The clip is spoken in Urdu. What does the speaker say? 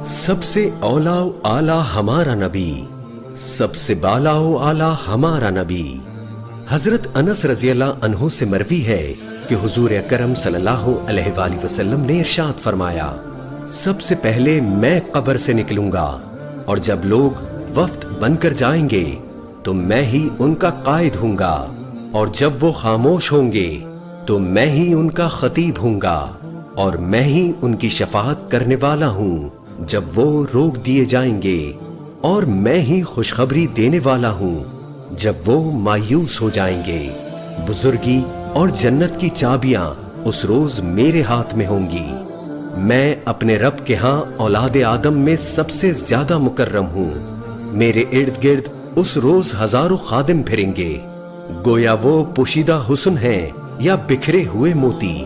سب سے اولا و اعلیٰ ہمارا نبی، سب سے بالا و اعلیٰ ہمارا نبی۔ حضرت انس رضی اللہ عنہ سے مروی ہے کہ حضور اکرم صلی اللہ علیہ وآلہ وسلم نے ارشاد فرمایا، سب سے پہلے میں قبر سے نکلوں گا، اور جب لوگ وفد بن کر جائیں گے تو میں ہی ان کا قائد ہوں گا، اور جب وہ خاموش ہوں گے تو میں ہی ان کا خطیب ہوں گا، اور میں ہی ان کی شفاعت کرنے والا ہوں جب وہ روک دیے جائیں گے، اور میں ہی خوشخبری دینے والا ہوں جب وہ مایوس ہو جائیں گے۔ بزرگی اور جنت کی چابیاں اس روز میرے ہاتھ میں ہوں گی۔ میں اپنے رب کے ہاں اولاد آدم میں سب سے زیادہ مکرم ہوں۔ میرے ارد گرد اس روز ہزاروں خادم پھریں گے، گویا وہ پوشیدہ حسن ہیں یا بکھرے ہوئے موتی۔